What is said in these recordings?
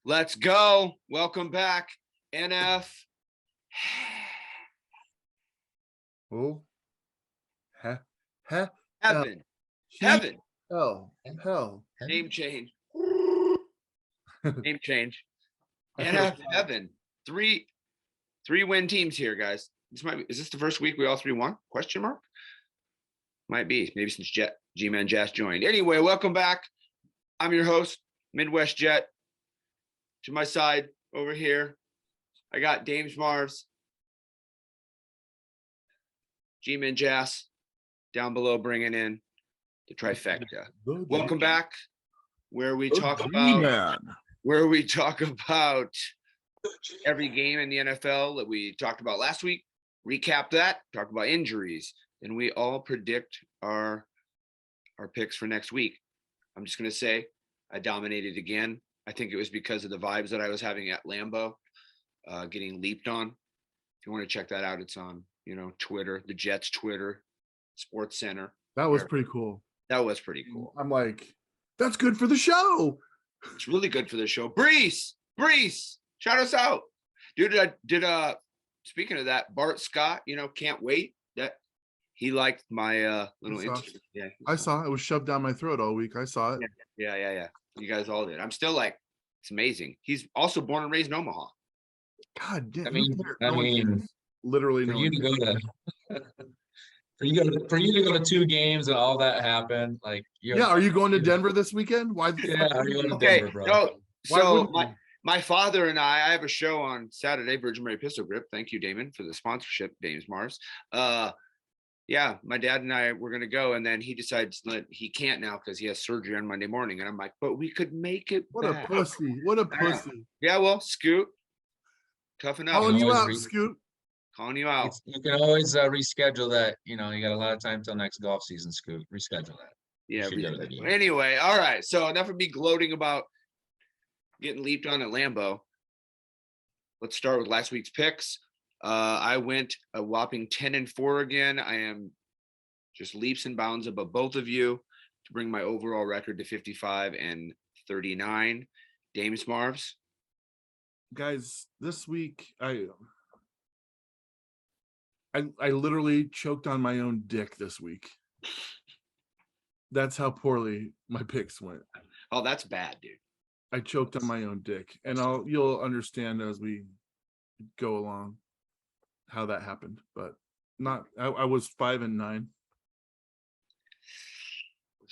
Let's go. Welcome back, NF. Oh, Heaven. Hell. Name change. Name change. NF Heaven. Three win teams here, guys. Is this the first week we all three won? Question mark? Might be. Maybe since Dames and Jas joined. Anyway, welcome back. I'm your host, Midwest Jet. To my side over here, I got Dames Marvs, Dames and Jas down below bringing in the trifecta. Welcome back, where we talk about every game in the NFL that we talked about last week. Recap that, talk about injuries, and we all predict our picks for next week. I'm just gonna say I dominated again. I think it was because of the vibes that I was having at Lambeau, getting leaped on. If you want to check that out, it's on, Twitter, the Jets Twitter, Sports Center. That was pretty cool. That was pretty cool. I'm like, that's good for the show. It's really good for the show. Brees, shout us out. Dude, speaking of that, Bart Scott, can't wait. That he liked my little Instagram. Yeah, I saw it. It was shoved down my throat all week. I saw it. Yeah. You guys all did. I'm still like, it's amazing. He's also born and raised in Omaha. God damn. I mean, literally for you to go to for you to go to two games and all that happened, like are you going to Denver this weekend? Why? Yeah, are you going to Denver, bro? No, so my father and I have a show on Saturday, Virgin Mary Pistol Grip. Thank you, Damon, for the sponsorship, Dames Mars. Yeah, my dad and I were going to go, and then he decides that he can't now because he has surgery on Monday morning. And I'm like, but we could make it back. A pussy. What a pussy. Yeah, well, Scoot, toughen up. Calling you out, Scoot. Calling you out. You can always reschedule that. You got a lot of time till next golf season, Scoot. Reschedule that. Yeah. Anyway, all right. So enough of me gloating about getting leaped on at Lambeau. Let's start with last week's picks. I went a whopping 10-4 again. I am just leaps and bounds above both of you to bring my overall record to 55-39. Dames Marvs. Guys, this week I literally choked on my own dick this week. That's how poorly my picks went. Oh, that's bad, dude. I choked on my own dick, and you'll understand as we go along how that happened, but I was 5-9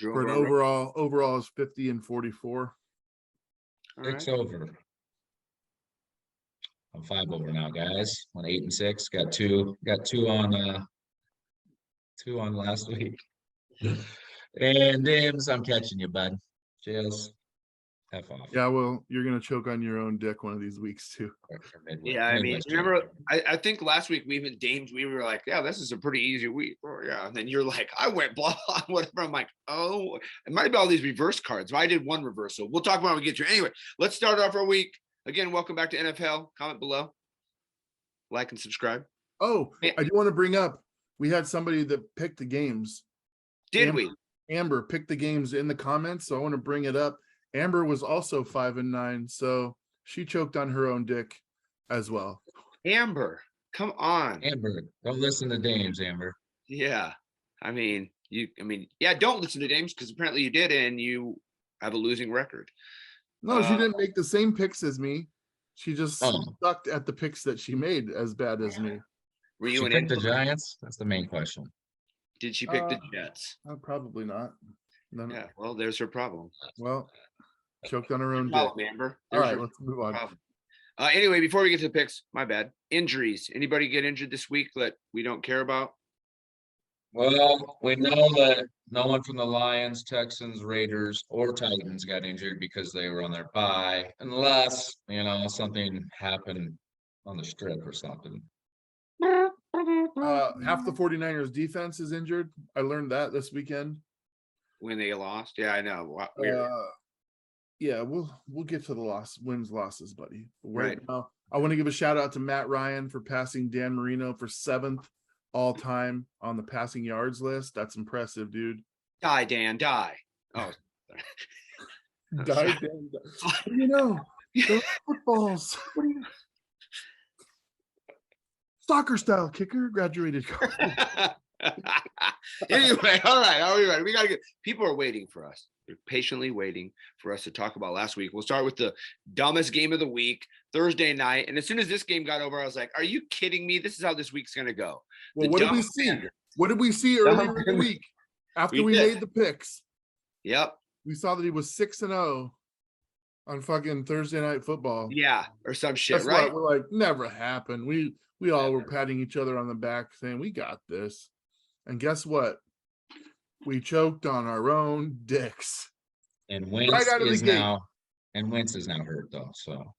for an overall is 50-44. Six over. I'm 5 over now, guys. On 8-6. Got two on last week. And Dames, I'm catching you, bud. Cheers. F off. Yeah, well, you're gonna choke on your own dick one of these weeks too. Yeah, I mean, remember, I think last week we were like, yeah, this is a pretty easy week. Oh, yeah, and then you're like, I went blah, whatever. I'm like, oh, it might be all these reverse cards. I did one reversal. We'll talk about it when we get to it. Anyway, let's start off our week. Again, welcome back to NFHell. Comment below, like and subscribe. Oh, I do want to bring up, we had somebody that picked the games. Amber picked the games in the comments, so I want to bring it up. Amber was also 5-9, so she choked on her own dick as well. Amber, come on. Amber, don't listen to Dames, Amber. Yeah, don't listen to Dames because apparently you did, and you have a losing record. No, she didn't make the same picks as me. She just sucked at the picks that she made as bad as me. Were you she picked the Giants? That's the main question. Did she pick the Jets? Probably not. No. Yeah, well, there's her problem. Well, choked on her own dick. Amber. All right, let's move on. Anyway, before we get to the picks, my bad. Injuries. Anybody get injured this week that we don't care about? Well, we know that no one from the Lions, Texans, Raiders, or Titans got injured because they were on their bye, unless, something happened on the strip or something. Half the 49ers defense is injured. I learned that this weekend. When they lost? Yeah, I know. Yeah, we'll get to the wins, losses, buddy. Right now, I want to give a shout out to Matt Ryan for passing Dan Marino for 7th all time on the passing yards list. That's impressive, dude. Die, Dan, die. Oh, die, Dan. Die. They're footballs. Soccer style kicker, graduated. Anyway, all right. We gotta get. People are waiting for us. They're patiently waiting for us to talk about last week. We'll start with the dumbest game of the week, Thursday night. And as soon as this game got over, I was like, "Are you kidding me? This is how this week's gonna go." Well, what did we see? What did we see earlier in the week after we made the picks? Yep. We saw that he was 6-0 on fucking Thursday Night Football. Yeah, or some shit, That's right? what we're like, never happened. We all were patting each other on the back saying, we got this. And guess what? We choked on our own dicks. And Wentz Right out of the is gate. now hurt though. So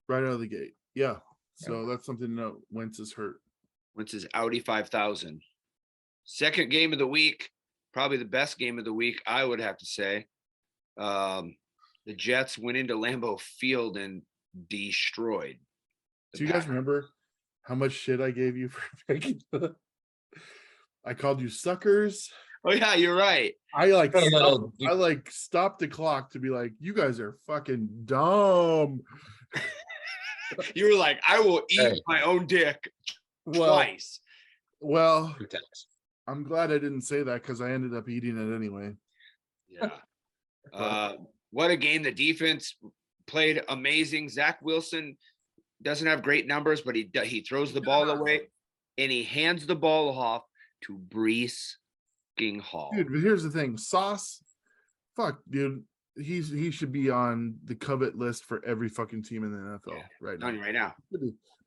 Right out of the gate. Yeah. So that's something to note. Wentz is hurt. Wentz is Audi 5000. Second game of the week, probably the best game of the week, I would have to say. The Jets went into Lambeau Field and destroyed. Do you guys remember how much shit I gave you for picking? I called you suckers. Oh yeah, you're right. I stopped the clock to be like, you guys are fucking dumb. You were like, I will eat my own dick twice. Well, I'm glad I didn't say that because I ended up eating it anyway. Yeah. What a game. The defense played amazing. Zach Wilson doesn't have great numbers, but he throws the ball away and he hands the ball off to Breece Hall. Dude, but here's the thing. Sauce, fuck, dude. He should be on the covet list for every fucking team in the NFL right now.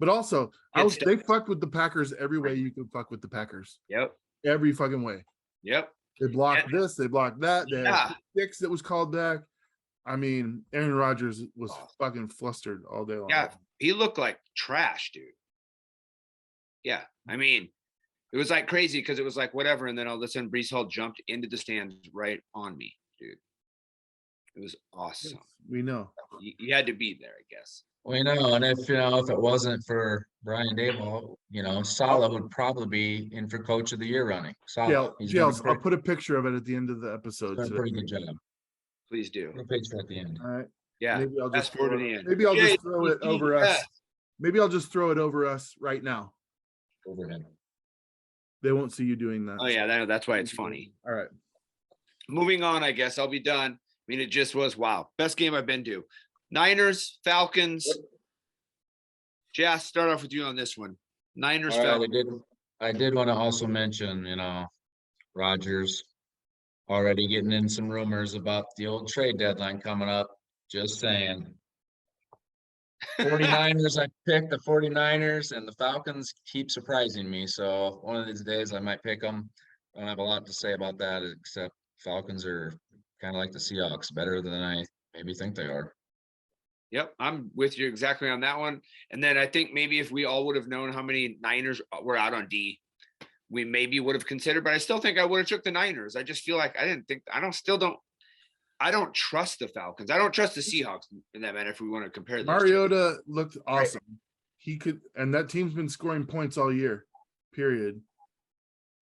But also, they fucked with the Packers every way you could fuck with the Packers. Yep. Every fucking way. Yep. They blocked this, they blocked that. They had 6 that was called back. I mean, Aaron Rodgers was fucking flustered all day long. Yeah, he looked like trash, dude. Yeah, I mean, it was like crazy because it was like whatever, and then all of a sudden Breece Hall jumped into the stands right on me, dude. It was awesome. Yes, we know. You had to be there, I guess. We know, and if it wasn't for Brian Daboll, Saleh would probably be in for Coach of the Year running. Saleh, I'll put a picture of it at the end of the episode. Done a pretty good job. Please do. Put a picture at the end. All right. Yeah. Maybe I'll just throw it. Maybe I'll just throw it over us. Maybe I'll just throw it over us right now. Over him. They won't see you doing that. Oh yeah, that's why it's funny. All right. Moving on, I guess I'll be done. I mean, it just was wow. Best game I've been to. Niners, Falcons. Jas, start off with you on this one. Niners, Falcons. I did want to also mention, Rodgers already getting in some rumors about the old trade deadline coming up. Just saying. 49ers, I picked the 49ers, and the Falcons keep surprising me. So one of these days I might pick them. I don't have a lot to say about that, except Falcons are kind of like the Seahawks, better than I maybe think they are. Yep, I'm with you exactly on that one. And then I think maybe if we all would have known how many Niners were out on D, we maybe would have considered, but I still think I would have took the Niners. I just feel like I don't trust the Falcons. I don't trust the Seahawks in that matter if we want to compare those Mariota looked awesome. He could, and that team's been scoring points all year, period.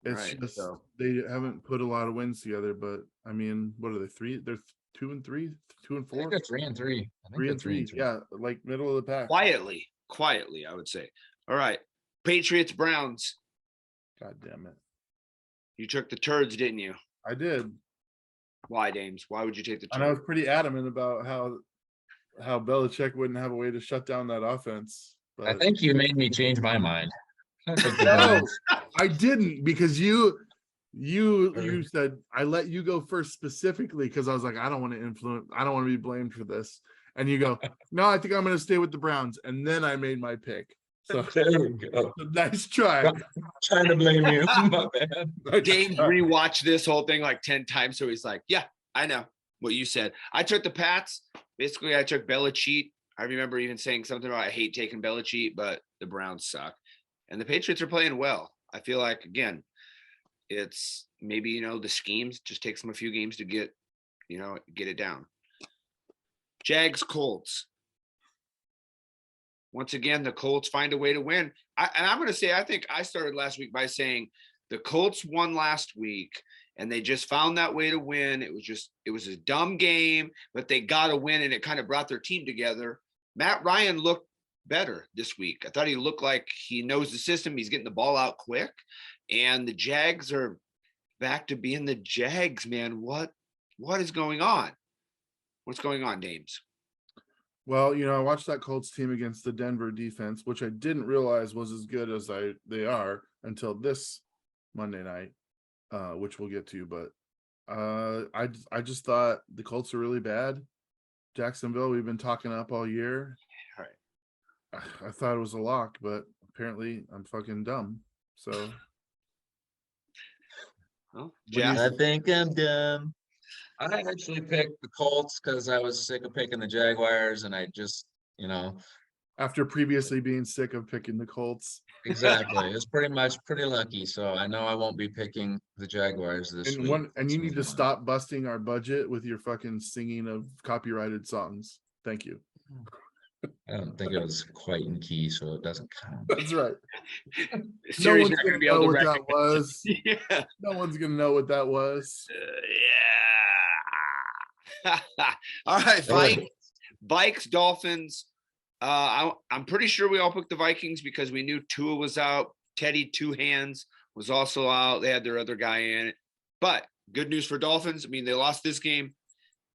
It's just they haven't put a lot of wins together, but I mean, what are they? 3? They're 2 and 3, 2 and 4. I think they're 3 and 3. 3 and 3. Yeah, like middle of the pack. Quietly, I would say. All right, Patriots, Browns. God damn it! You took the turds, didn't you? I did. Why, Dames? Why would you take the turds? And I was pretty adamant about how Belichick wouldn't have a way to shut down that offense. But I think you made me change my mind. No, I didn't, because you said I let you go first specifically because I was like, I don't want to be blamed for this. And you go, no, I think I'm going to stay with the Browns. And then I made my pick. So there we go. Nice try. I'm trying to blame you. My bad. James rewatched this whole thing like 10 times. So he's like, yeah, I know what you said. I took the Pats. Basically, I took Belichick. I remember even saying something about I hate taking Belichick, but the Browns suck. And the Patriots are playing well. I feel like, again, it's maybe, the schemes just takes them a few games to get it down. Jags, Colts. Once again, the Colts find a way to win. And I'm going to say, I think I started last week by saying the Colts won last week, and they just found that way to win. It was a dumb game, but they got to win, and it kind of brought their team together. Matt Ryan looked better this week. I thought he looked like he knows the system. He's getting the ball out quick, and the Jags are back to being the Jags, man. What is going on? What's going on, Dames? Well, I watched that Colts team against the Denver defense, which I didn't realize was as good as they are until this Monday night, which we'll get to. But I just thought the Colts are really bad. Jacksonville, we've been talking up all year. All right. I thought it was a lock, but apparently I'm fucking dumb. So, Well, I think I'm dumb. I actually picked the Colts because I was sick of picking the Jaguars, and I just, after previously being sick of picking the Colts. exactly. It's pretty lucky. So I know I won't be picking the Jaguars this week. And you need to stop busting our budget with your fucking singing of copyrighted songs. Thank you. I don't think it was quite in key, so it doesn't count. That's right. No one's not gonna be able know to what that recognize. was. Yeah. No one's gonna know what that was. Yeah. All right, Vikes, Dolphins. I'm pretty sure we all picked the Vikings because we knew Tua was out. Teddy Two Hands was also out. They had their other guy in it. But good news for Dolphins. I mean, they lost this game,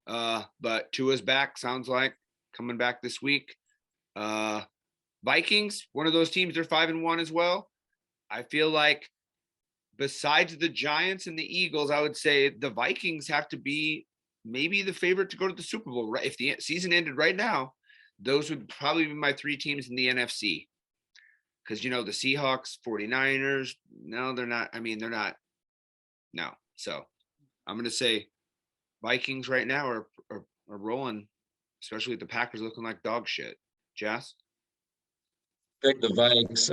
but Tua's back. Sounds like coming back this week. Vikings, one of those teams. They're 5-1 as well. I feel like besides the Giants and the Eagles, I would say the Vikings have to be maybe the favorite to go to the Super Bowl. Right? If the season ended right now, those would probably be my three teams in the NFC. Because, the Seahawks, 49ers, no, they're not. I mean, they're not. No. So I'm going to say Vikings right now are rolling, especially with the Packers looking like dog shit. Jas? Pick the Vikes.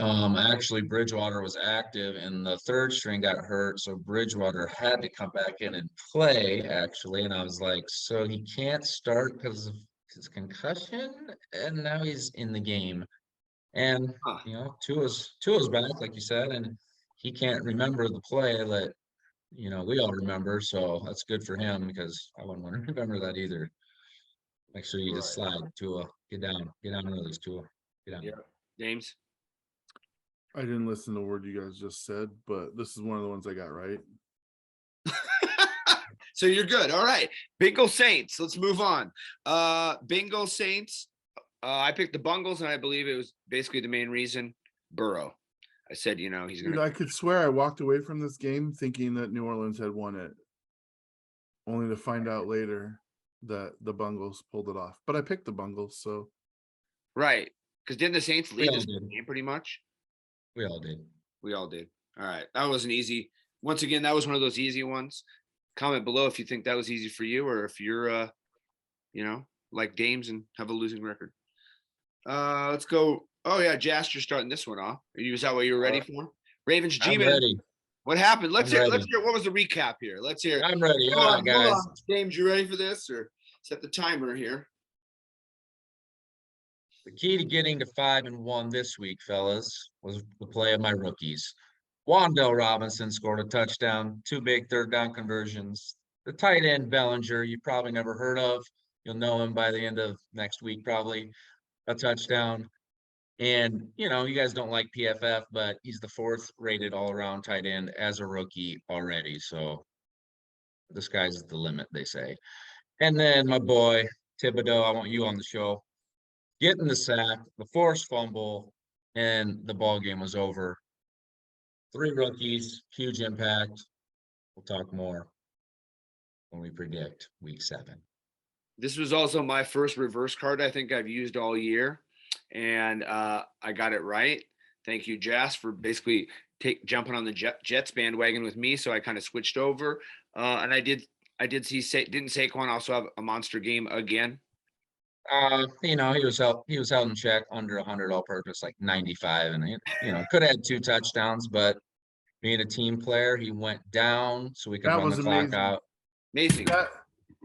Actually, Bridgewater was active, and the third string got hurt, so Bridgewater had to come back in and play. Actually, and I was like, so he can't start because of his concussion, and now he's in the game. And Tua's back, like you said, and he can't remember the play that we all remember. So that's good for him because I wouldn't want to remember that either. Make sure you just slide Tua, get down early, Tua, get down. Yeah. James? I didn't listen to a word you guys just said, but this is one of the ones I got right. So you're good. All right. Bengal Saints. Let's move on. Bengal Saints. I picked the Bungles, and I believe it was basically the main reason. Burrow. I said, he's going Dude, to. I could swear I walked away from this game thinking that New Orleans had won it, only to find out later that the Bungles pulled it off. But I picked the Bungles, so. Right. Because didn't the Saints lead all this did. game pretty much? We all did. We all did. All right. That wasn't easy. Once again, that was one of those easy ones. Comment below if you think that was easy for you or if you're, like Dames and have a losing record. Let's go. Oh, yeah. Jas, you're starting this one off. Is that what you were ready for? Ravens I'm G-Man. ready. What happened? Let's I'm hear. ready. What was the recap here? Let's hear. I'm ready. All Hold right, guys. on. James, you ready for this or set the timer here? The key to getting to 5-1 this week, fellas, was the play of my rookies. Wandale Robinson scored a touchdown, 2 big third down conversions. The tight end Bellinger, you probably never heard of. You'll know him by the end of next week, probably. A touchdown. And, you guys don't like PFF, but he's the 4th rated all-around tight end as a rookie already. So the sky's the limit, they say. And then my boy, Thibodeau, I want you on the show. Getting the sack, the forced fumble, and the ball game was over. 3 rookies, huge impact. We'll talk more when we predict week 7. This was also my first reverse card I think I've used all year. And I got it right. Thank you, Jas, for basically jumping on the Jets bandwagon with me. So I kind of switched over. And I did see, didn't Saquon also have a monster game again? He was held in check under 100 all purpose, like 95, and could have had 2 touchdowns, but being a team player, he went down so we could run the clock out. Amazing.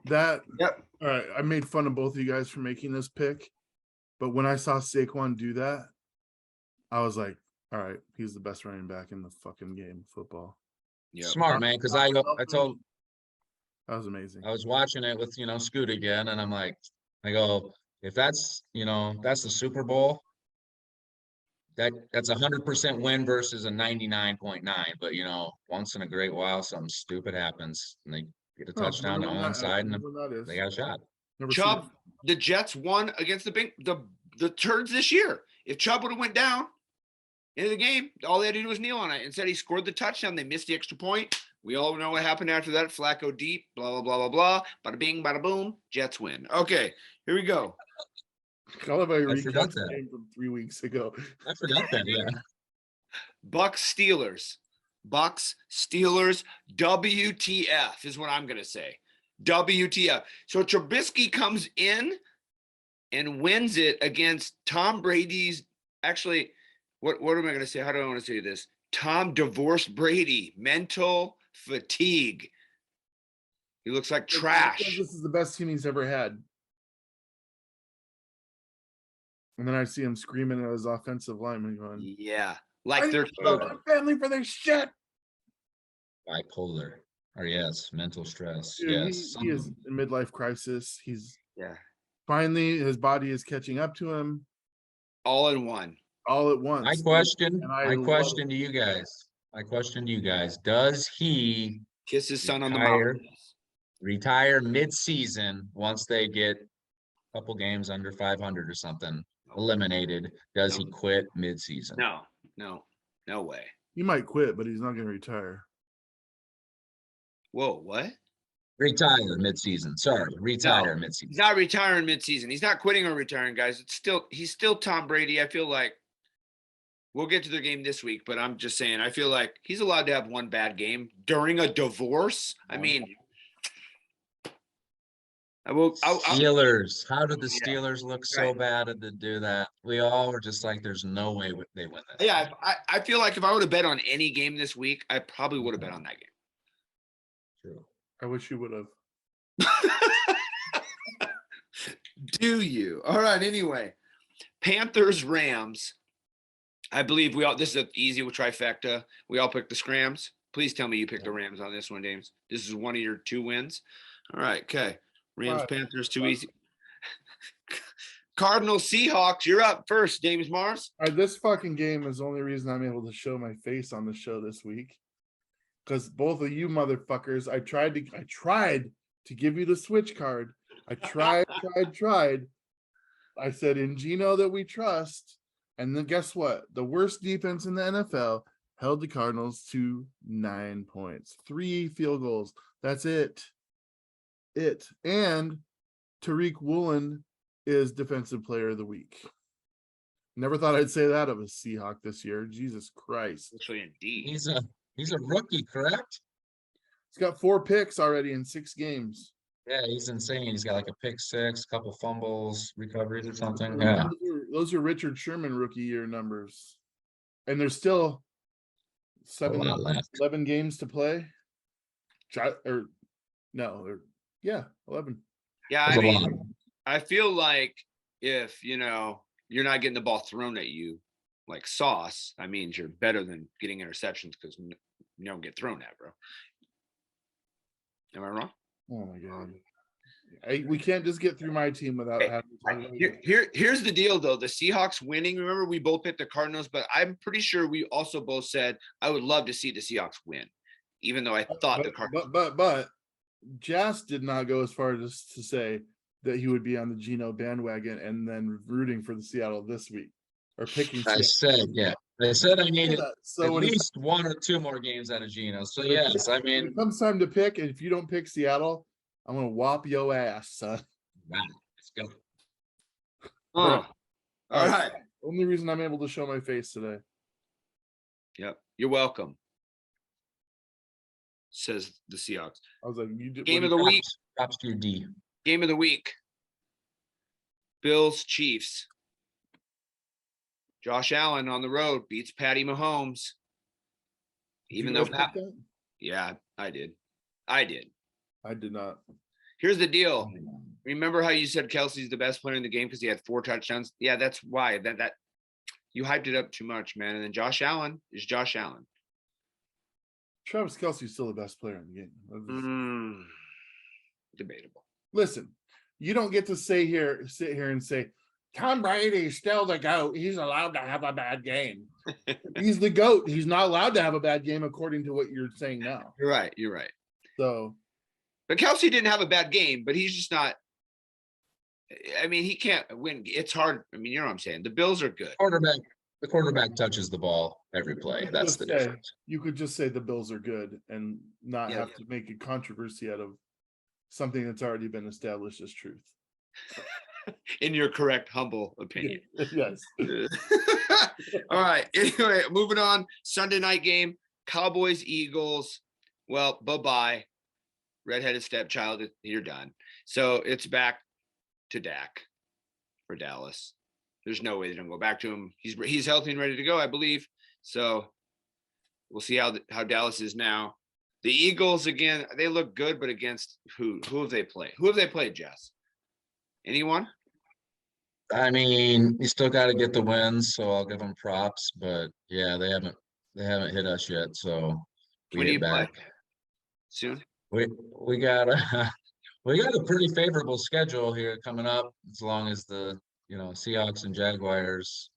That Yep. All right. I made fun of both of you guys for making this pick, but when I saw Saquon do that, I was like, all right, he's the best running back in the fucking game of football. Yeah. Smart, man, because I told That was amazing. I was watching it with, Scoot again, and I'm like, I go, if that's the Super Bowl, that's 100% win versus a 99.9. But once in a great while, something stupid happens and they get a Oh, touchdown to wonder when one that side and happens, when that is. they got a shot. Never seen it. Chubb, the Jets won against the Turds this year. If Chubb would have went down into the game, all they had to do was kneel on it. Instead, he scored the touchdown. They missed the extra point. We all know what happened after that. Flacco deep, blah, blah, blah, blah, blah. Bada bing, bada boom. Jets win. Okay, here we go. I love how you I forgot recapped the that. game from 3 weeks ago. I forgot that. Yeah. Bucks Steelers. Bucks Steelers. WTF is what I'm going to say. WTF. So Trubisky comes in and wins it against Tom Brady's. Actually, what am I going to say? How do I want to say this? Tom divorced Brady. Mental fatigue. He looks like trash. This is the best team he's ever had. And then I see him screaming at his offensive lineman going, Yeah. I Like they're need to go to my family for their shit. Bipolar. Or yes, mental stress. Dude, Yes. he is in midlife crisis. He's yeah. finally, his body is catching up to him All in one. all at once. My question And I love to it. you guys. My question to you guys. Does he Kiss his son on the Retire. mouth. retire mid-season once they get a couple games under 500 or something eliminated? Does he quit mid-season? No way. He might quit, but he's not going to retire. Whoa, what? Retire mid-season. Sorry, retire mid-season. He's not retiring midseason. He's not quitting or retiring, guys. He's still Tom Brady. I feel like we'll get to the game this week, but I'm just saying, I feel like he's allowed to have one bad game during a divorce. I mean, Steelers. How did the Steelers look so bad to do that? We all were just like, there's no way they win this. Yeah, I feel like if I would have bet on any game this week, I probably would have bet on that game. True. I wish you would have. Do you? All right. Anyway, Panthers, Rams. I believe this is an easy trifecta. We all picked the Scrams. Please tell me you picked the Rams on this one, James. This is one of your 2 wins. All right. Okay. Rams, Panthers, too easy. Cardinals, Seahawks. You're up first, James Mars. All right, this fucking game is the only reason I'm able to show my face on the show this week. Because both of you motherfuckers, I tried to give you the switch card. I tried. I said in Gino that we trust. And then guess what? The worst defense in the NFL held the Cardinals to 9 points. 3 field goals. That's it. And Tariq Woolen is Defensive Player of the Week. Never thought I'd say that of a Seahawk this year. Jesus Christ. Actually, indeed. He's a rookie, correct? He's got 4 picks already in 6 games. Yeah, he's insane. He's got like a pick 6, couple fumbles, recoveries or something. Yeah. Those are Richard Sherman rookie year numbers. And there's still 11 games to play. 11. Yeah, I mean, I feel like if, you're not getting the ball thrown at you like sauce, that means you're better than getting interceptions because you don't get thrown at, bro. Am I wrong? Oh my God. We can't just get through my team without having Here's the deal, though. The Seahawks winning, remember, we both picked the Cardinals, but I'm pretty sure we also both said I would love to see the Seahawks win, even though I thought the Cardinals. But Jas did not go as far as to say that he would be on the Geno bandwagon and then rooting for the Seattle this week or picking. I said I needed so at least 1 or 2 more games out of Geno. So yes, I mean, when it comes time to pick, and if you don't pick Seattle, I'm gonna whop your ass, son. Wow, let's go. All right. Only reason I'm able to show my face today. Yep. You're welcome. Says the Seahawks. I was like, you did Game of the week. Props to your D. Game of the week. Bills, Chiefs. Josh Allen on the road beats Patty Mahomes. Even though yeah, I did. I did not. Here's the deal. Remember how you said Kelsey's the best player in the game because he had 4 touchdowns? Yeah, that's why. That you hyped it up too much, man. And then Josh Allen is Josh Allen. Travis Kelce's still the best player in the game. Debatable. Listen, you don't get to sit here and say Tom Brady's still the GOAT. He's allowed to have a bad game. He's the GOAT. He's not allowed to have a bad game according to what you're saying now. You're right. You're right. So, but Kelce didn't have a bad game, but he's just not. I mean, he can't win. It's hard. I mean, you know what I'm saying. The Bills are good. The quarterback touches the ball every play. That's the difference. You could just say the Bills are good and not have to make a controversy out of something that's already been established as truth. In your correct, humble opinion. Yes. All right. Anyway, moving on. Sunday night game, Cowboys, Eagles. Well, bye-bye. Redheaded stepchild, you're done. So it's back to Dak for Dallas. There's no way they don't go back to him. He's healthy and ready to go, I believe. So we'll see how Dallas is now. The Eagles, again, they look good, but against who? Who have they played? Who have they played, Jess? Anyone? I mean, you still got to get the wins, so I'll give them props. But yeah, they haven't hit us yet. So When do you play? Soon. We got a pretty favorable schedule here coming up, as long as the Seahawks and Jaguars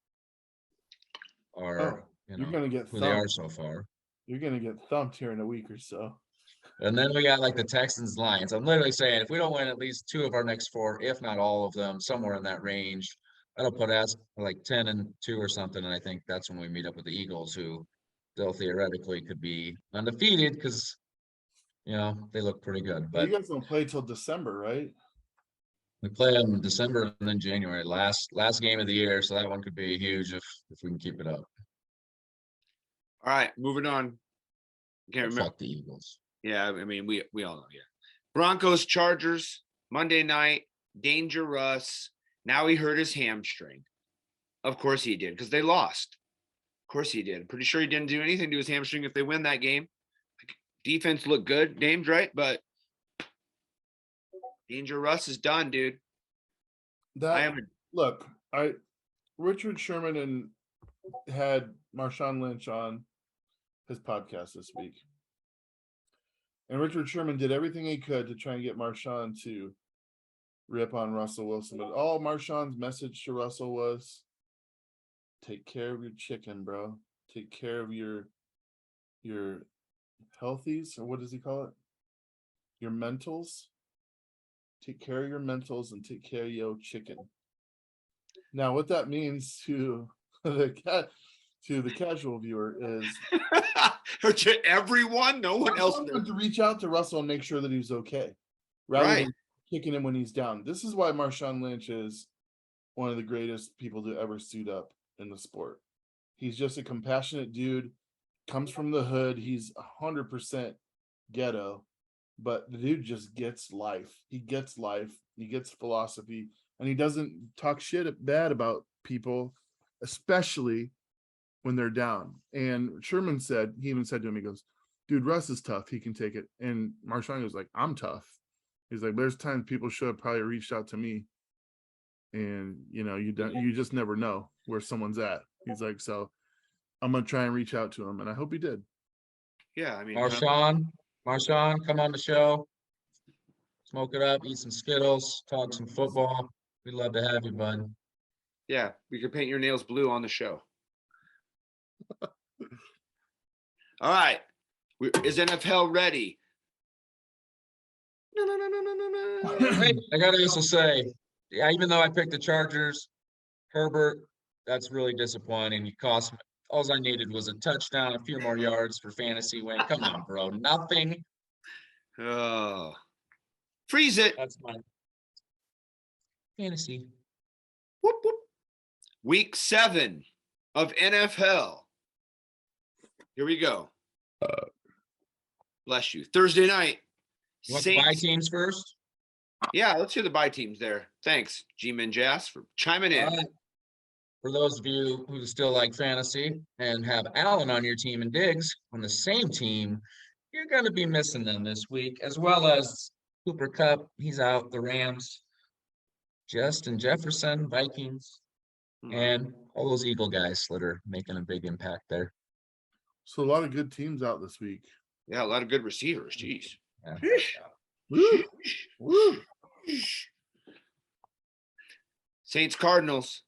are you're gonna get who they are so far. You're gonna get thumped here in a week or so. And then we got like the Texans, Lions. I'm literally saying if we don't win at least 2 of our next 4, if not all of them, somewhere in that range, that'll put us like 10-2 or something. And I think that's when we meet up with the Eagles, who still theoretically could be undefeated because they look pretty good. But you guys don't play till December, right? we play them in December and then January, last game of the year. So that one could be huge if we can keep it up. All right, moving on. Can't remember. Fuck the Eagles. Yeah, I mean, we all know, yeah. Broncos, Chargers, Monday night, dangerous. Now he hurt his hamstring. Of course he did, because they lost. Of course he did. Pretty sure he didn't do anything to his hamstring if they win that game. Defense looked good, named right, but Danger Russ is done, dude. Richard Sherman had Marshawn Lynch on his podcast this week. And Richard Sherman did everything he could to try and get Marshawn to rip on Russell Wilson. But all Marshawn's message to Russell was, take care of your chicken, bro. Take care of your healthies, or what does he call it? Your mentals. Take care of your mentals and take care of your chicken. Now, what that means to the casual viewer is or to everyone, no one else to reach out to Russell and make sure that he's okay, rather than kicking him when he's down. This is why Marshawn Lynch is one of the greatest people to ever suit up in the sport. He's just a compassionate dude, comes from the hood. He's 100% ghetto, but the dude just gets life. He gets life. He gets philosophy, and he doesn't talk bad about people, especially when they're down. And Sherman he even said to him, he goes, dude, Russ is tough. He can take it. And Marshawn was like, I'm tough. He's like, there's times people should have probably reached out to me. And, you just never know where someone's at. He's like, so I'm going to try and reach out to him. And I hope he did. Yeah. I mean, Marshawn, come on the show. Smoke it up, eat some Skittles, talk some football. We'd love to have you, bud. Yeah. We could paint your nails blue on the show. All right. Is NFHell ready? No. Wait, I gotta also say, yeah, even though I picked the Chargers, Herbert, that's really disappointing. You cost me. All I needed was a touchdown, a few more yards for fantasy win. Come on, bro. Nothing. Oh. Freeze it. That's my fantasy. Whoop, whoop. Week 7 of NFHell. Here we go. Bless you. Thursday night. You want the bye teams first? Yeah, let's hear the bye teams there. Thanks, Dames and Jas, for chiming in. For those of you who still like fantasy and have Allen on your team and Diggs on the same team, you're going to be missing them this week, as well as Cooper Kupp. He's out. The Rams, Justin Jefferson, Vikings, and all those Eagle guys that are making a big impact there. So a lot of good teams out this week. Yeah, a lot of good receivers. Jeez. Yeah. Woo, woo. Saints Cardinals.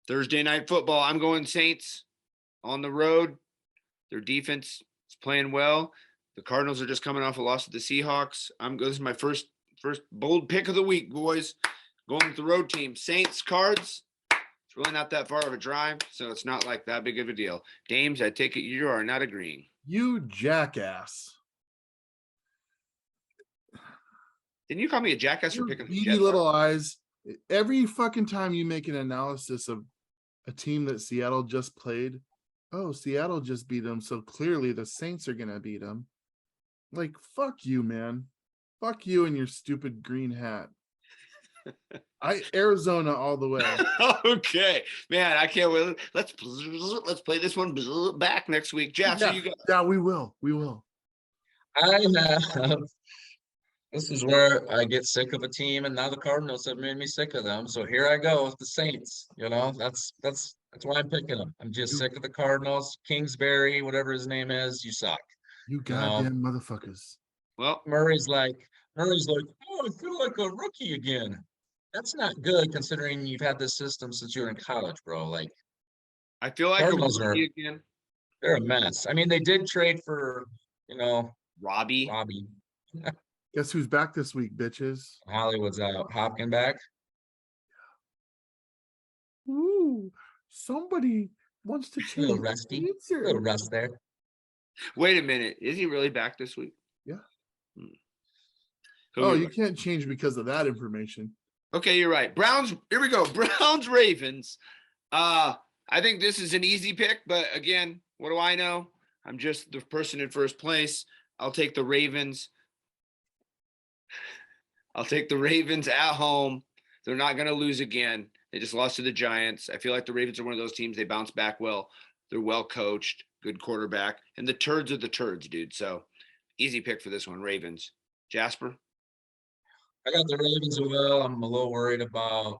Thursday night football. I'm going Saints on the road. Their defense is playing well. The Cardinals are just coming off a loss to the Seahawks. This is my first bold pick of the week, boys. Going with the road team. Saints, Cards. It's really not that far of a drive, so it's not like that big of a deal. Dames, I take it you are not agreeing. You jackass. Didn't you call me a jackass for You picking the beady Jets? little eyes. Every fucking time you make an analysis of a team that Seattle just played, oh, Seattle just beat them, so clearly the Saints are gonna beat them. Like, fuck you, man. Fuck you and your stupid green hat. Arizona all the way. Okay, man, I can't wait. Let's play this one back next week. Jeff, Yeah, who you got? yeah, we will. We will. I have. This is where I get sick of a team, and now the Cardinals have made me sick of them. So here I go with the Saints. You know, that's why I'm picking them. I'm just sick of the Cardinals. Kingsbury, whatever his name is, you suck. You You know, goddamn motherfuckers. Well, Murray's like, oh, I feel like a rookie again. That's not good considering you've had this system since you were in college, bro. Like, I feel like a Cardinals are rookie again. they're a mess. I mean, they did trade for, Robbie. Robbie. Guess who's back this week, bitches? Hollywood's out. Hopkins back. Ooh, somebody wants to A change little the rusty. A answer. little rust there. Wait a minute. Is he really back this week? Yeah. Who Oh, we you like? can't change because of that information. Okay, you're right. Browns. Here we go. Browns Ravens. I think this is an easy pick, but again, what do I know? I'm just the person in first place. I'll take the Ravens. I'll take the Ravens at home. They're not going to lose again. They just lost to the Giants. I feel like the Ravens are one of those teams. They bounce back well. They're well coached, good quarterback, and the turds are the turds, dude. So easy pick for this one, Ravens. Jasper? I got the Ravens as well. I'm a little worried about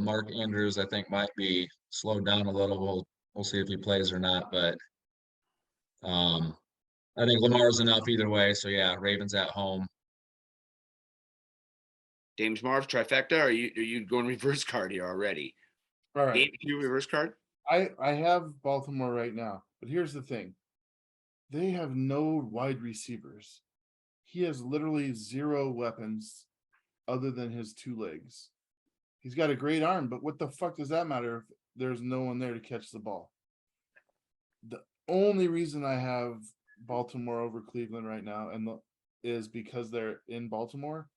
Mark Andrews. I think might be slowed down a little. We'll see if he plays or not. But I think Lamar's enough either way. So yeah, Ravens at home. James Marv, trifecta? Are you going reverse card here already? All right. Game 2 reverse card? I have Baltimore right now, but here's the thing. They have no wide receivers. He has literally zero weapons other than his two legs. He's got a great arm, but what the fuck does that matter if there's no one there to catch the ball? The only reason I have Baltimore over Cleveland right now is because they're in Baltimore.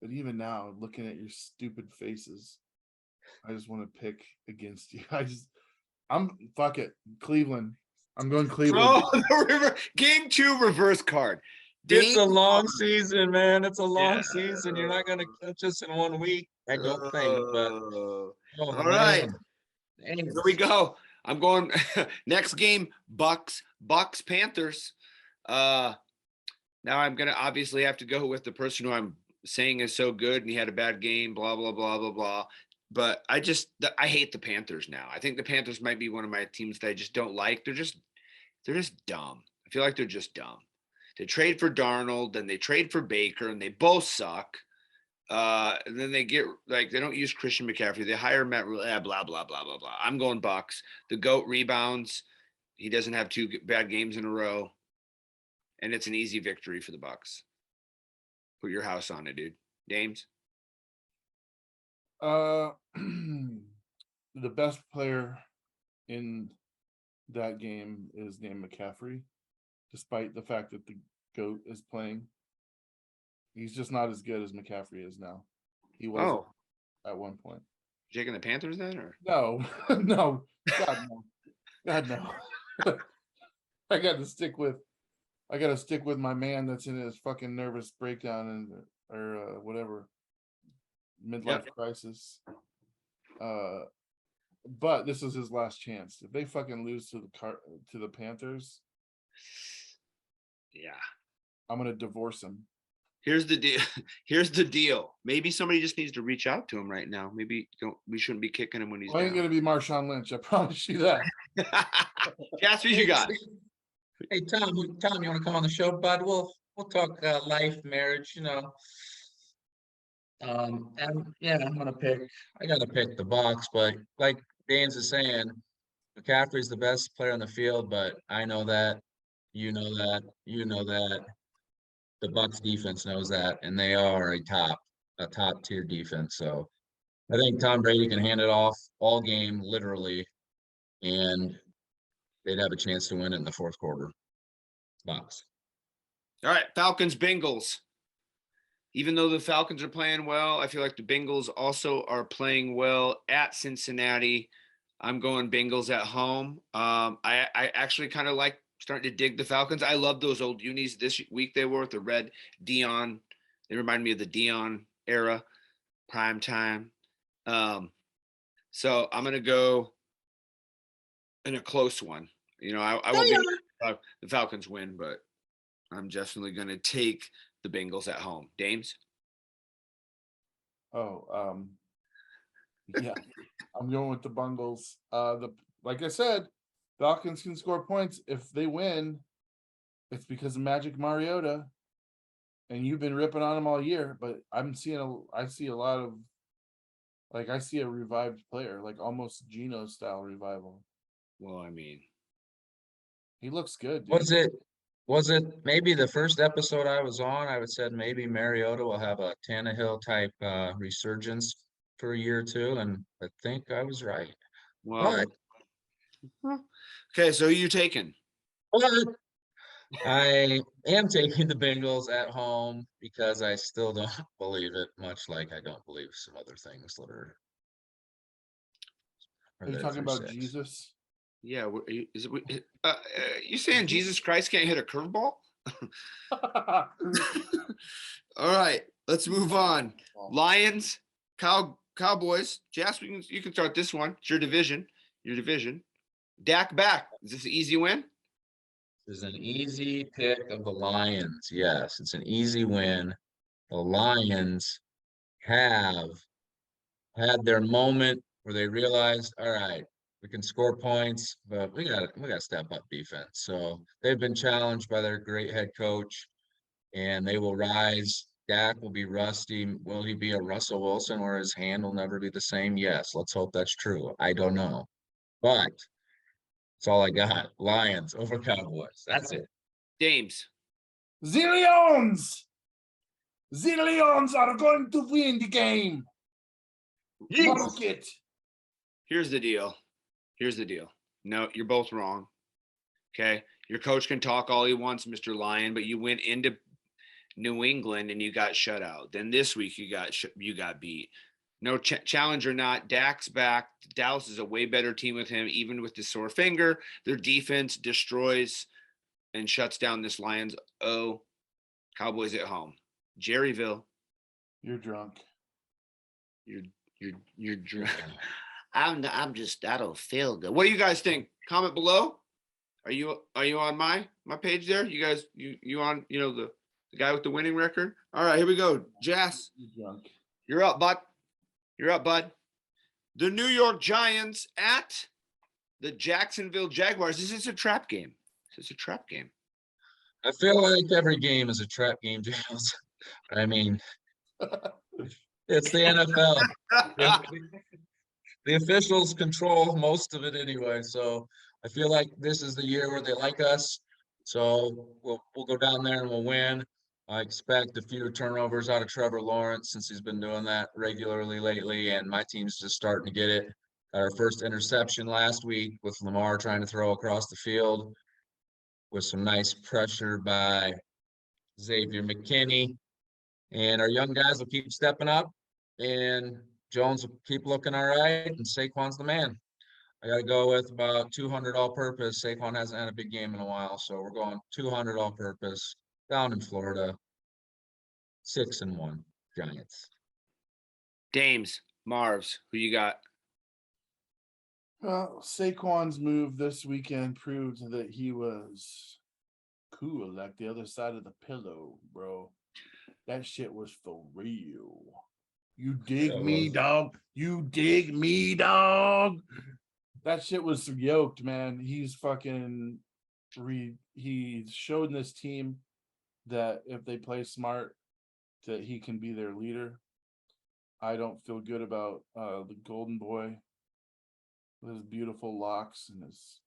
But even now, looking at your stupid faces, I just want to pick against you. Fuck it. Cleveland. I'm going Cleveland. Oh, game 2 reverse card. It's a long season, man. It's a long season. You're not gonna catch us in 1 week, I don't think. But all right, man. here we go. I'm going next game. Bucks Panthers. Now I'm gonna obviously have to go with the person who I'm saying is so good and he had a bad game. Blah blah blah blah blah. But I hate the Panthers now. I think the Panthers might be one of my teams that I just don't like. They're just dumb. I feel like they're just dumb. They trade for Darnold, then they trade for Baker, and they both suck. And then they don't use Christian McCaffrey. They hire Matt, blah, blah, blah, blah, blah, blah. I'm going Bucks. The GOAT rebounds. He doesn't have 2 bad games in a row. And it's an easy victory for the Bucks. Put your house on it, dude. Dames? The best player in that game is named McCaffrey, despite the fact that the GOAT is playing. He's just not as good as McCaffrey is now. He was at one point. You taking the Panthers then, or no? No, God no, God no. I got to stick with my man that's in his fucking nervous breakdown or whatever midlife crisis. But this is his last chance. If they fucking lose to the Panthers, I'm gonna divorce him. Here's the deal. Maybe somebody just needs to reach out to him right now. Maybe we shouldn't be kicking him when he's I ain't down. gonna be Marshawn Lynch. I promise you that. Jasper, you got it. Hey, Tom, you want to come on the show, bud? We'll talk life, marriage, and yeah, I gotta pick the Bucks, but like Danes is saying, McCaffrey's the best player on the field, but I know that, you know that, the Bucks defense knows that, and they are a top tier defense. So I think Tom Brady can hand it off all game, literally, and they'd have a chance to win it in the fourth quarter. Bucks. All right, Falcons, Bengals. Even though the Falcons are playing well, I feel like the Bengals also are playing well at Cincinnati. I'm going Bengals at home. I actually kind of like starting to dig the Falcons. I love those old unis this week they wore with the red Dion. They remind me of the Dion era, prime time. So I'm going to go in a close one. I won't be the Falcons win, but I'm definitely going to take the Bengals at home. Dames? Oh, yeah, I'm going with the Bengals. Like I said, Falcons can score points. If they win, it's because of Magic Mariota. And you've been ripping on him all year, but I see a lot of, like, I see a revived player, like almost Geno style revival. Well, I mean, he looks good, dude. Was it maybe the first episode I was on? I would said maybe Mariota will have a Tannehill type resurgence for a year or two, and I think I was right. well, okay. So who you taking? But I am taking the Bengals at home because I still don't believe it, much like I don't believe some other things that are Are you talking about Jesus? Yeah, you saying Jesus Christ can't hit a curveball? All right, let's move on. Lions, Cowboys. Jas, you can start this one. It's your division. Dak back. Is this an easy win? This is an easy pick of the Lions. Yes, it's an easy win. The Lions have had their moment where they realized, all right, we can score points, but we got to step up defense. So they've been challenged by their great head coach, and they will rise. Dak will be rusty. Will he be a Russell Wilson where his hand will never be the same? Yes, let's hope that's true. I don't know, but that's all I got. Lions over Cowboys. That's it. Dames. The Lions! The Lions are going to win the game. Mark it. Here's the deal. No, you're both wrong. Okay. Your coach can talk all he wants, Mr. Lion, but you went into New England and you got shut out. Then this week you got beat. No challenge or not, Dak's back. Dallas is a way better team with him, even with the sore finger. Their defense destroys and shuts down this Lions. Cowboys at home. Jerryville. You're drunk. You're drunk. I don't feel good. What do you guys think? Comment below. Are you on my page there? You guys, you on, the guy with the winning record? All right, here we go. Jas, you're up, bud. The New York Giants at the Jacksonville Jaguars. This is a trap game. I feel like every game is a trap game, James. I mean, it's the NFL. The officials control most of it anyway, so I feel like this is the year where they like us. So we'll go down there and we'll win. I expect a few turnovers out of Trevor Lawrence since he's been doing that regularly lately, and my team's just starting to get it. Got our first interception last week with Lamar trying to throw across the field with some nice pressure by Xavier McKinney. And our young guys will keep stepping up, and Jones will keep looking all right, and Saquon's the man. I got to go with about 200 all-purpose. Saquon hasn't had a big game in a while, so we're going 200 all-purpose down in Florida. 6-1 Giants. Dames, Marvs, who you got? Well, Saquon's move this weekend proved that he was cool, like the other side of the pillow, bro. That shit was for real. You dig me, dog? You dig me, dog? That shit was yoked, man. He's fucking he showed in this team that if they play smart, that he can be their leader. I don't feel good about the golden boy with his beautiful locks and his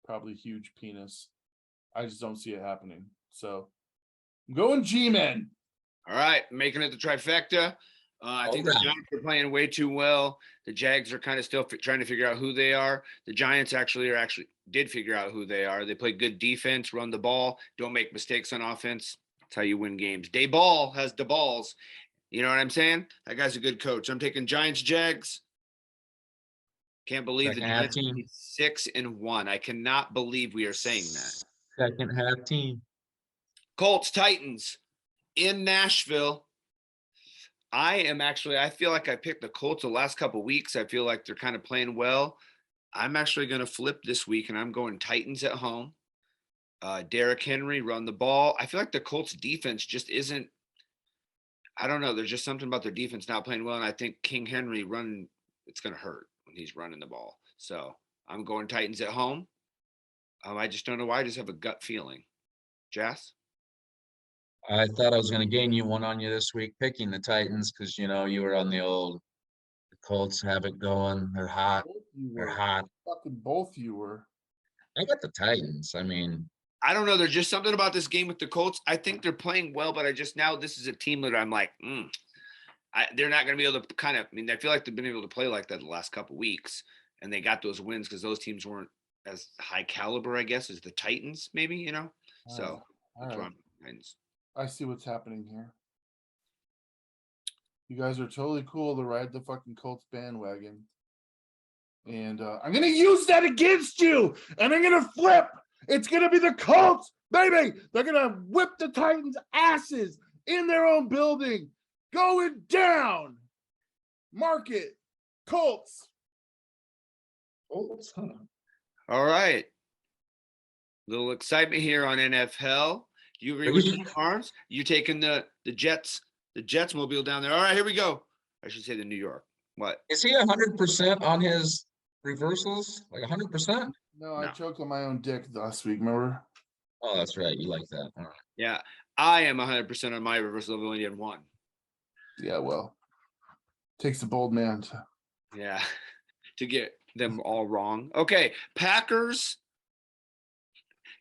probably huge penis. I just don't see it happening. So I'm going G-Men. All right, making it the trifecta. I think the Giants are playing way too well. The Jags are kind of still trying to figure out who they are. The Giants actually did figure out who they are. They play good defense, run the ball, don't make mistakes on offense. That's how you win games. Dayball has the balls. You know what I'm saying? That guy's a good coach. I'm taking Giants, Jags. Can't believe the Giants 6-1. I cannot believe we are saying that. Second half team. Colts, Titans in Nashville. I feel like I picked the Colts the last couple of weeks. I feel like they're kind of playing well. I'm actually going to flip this week, and I'm going Titans at home. Derrick Henry, run the ball. I feel like the Colts defense just isn't, I don't know. There's just something about their defense not playing well, and I think King Henry it's going to hurt when he's running the ball. So I'm going Titans at home. I just don't know why. I just have a gut feeling. Jas? I thought I was going to gain you one on you this week, picking the Titans because you were on the Colts have it going. They're hot. They're hot. Fucking both you were. I got the Titans. I mean, I don't know. There's just something about this game with the Colts. I think they're playing well, but this is a team that I'm like, they're not going to be able to I feel like they've been able to play like that the last couple of weeks, and they got those wins because those teams weren't as high caliber, I guess, as the Titans, maybe, So that's why I see what's happening here. You guys are totally cool to ride the fucking Colts bandwagon. And I'm going to use that against you. And I'm going to flip. It's going to be the Colts, baby. They're going to whip the Titans' asses in their own building. Going down. Mark it. Colts. Colts, huh? All right. Little excitement here on NFHell. Do you agree with me, Arms? You taking the Jets mobile down there? All right, here we go. I should say the New York. What? Is he 100% on his reversals? Like 100%? No, I choked on my own dick last week, remember? Oh, that's right. You like that. All right. Yeah, I am 100% on my reversal. I've only had one. Yeah, well, takes a bold man to get them all wrong. Okay, Packers,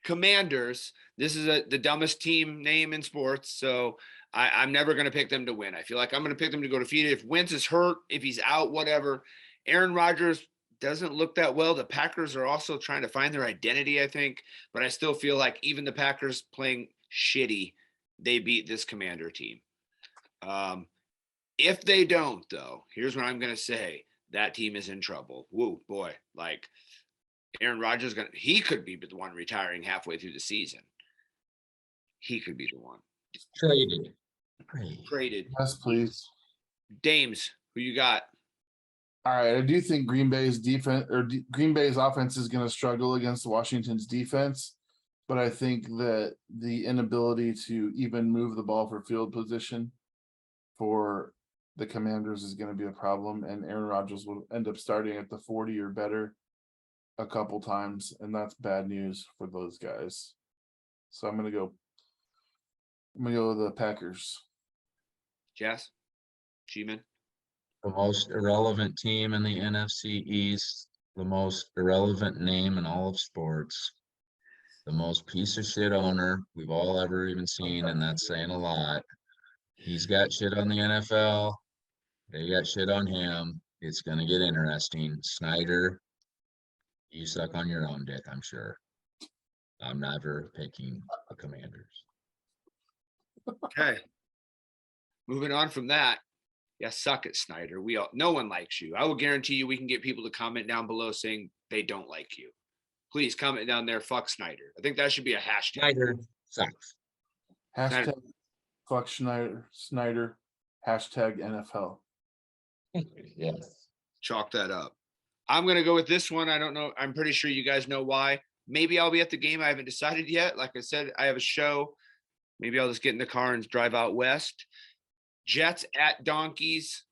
Commanders. This is the dumbest team name in sports, so I'm never going to pick them to win. I feel like I'm going to pick them to go defeated. If Wentz is hurt, if he's out, whatever. Aaron Rodgers doesn't look that well. The Packers are also trying to find their identity, I think, but I still feel like even the Packers playing shitty, they beat this Commander team. If they don't, though, here's what I'm going to say. That team is in trouble. Whoa, boy. Like, Aaron Rodgers, he could be the one retiring halfway through the season. He could be the one. Traded. Yes, please. Dames, who you got? All right, I do think Green Bay's offense is going to struggle against Washington's defense, but I think that the inability to even move the ball for field position for the Commanders is going to be a problem, and Aaron Rodgers will end up starting at the 40 or better a couple times, and that's bad news for those guys. So I'm gonna go with the Packers. Jas? G-Man? The most irrelevant team in the NFC East, the most irrelevant name in all of sports, the most piece of shit owner we've all ever even seen, and that's saying a lot. He's got shit on the NFL. They got shit on him. It's going to get interesting. Snyder, you suck on your own dick, I'm sure. I'm never picking the Commanders. Okay. Moving on from that. Yeah, suck it, Snyder. No one likes you. I will guarantee you we can get people to comment down below saying they don't like you. Please comment down there, fuck Snyder. I think that should be a hashtag. Snyder sucks. Hashtag fuck Snyder. Hashtag NFL. Yes. Chalk that up. I'm going to go with this one. I don't know. I'm pretty sure you guys know why. Maybe I'll be at the game. I haven't decided yet. Like I said, I have a show. Maybe I'll just get in the car and drive out west. Jets at Donkeys.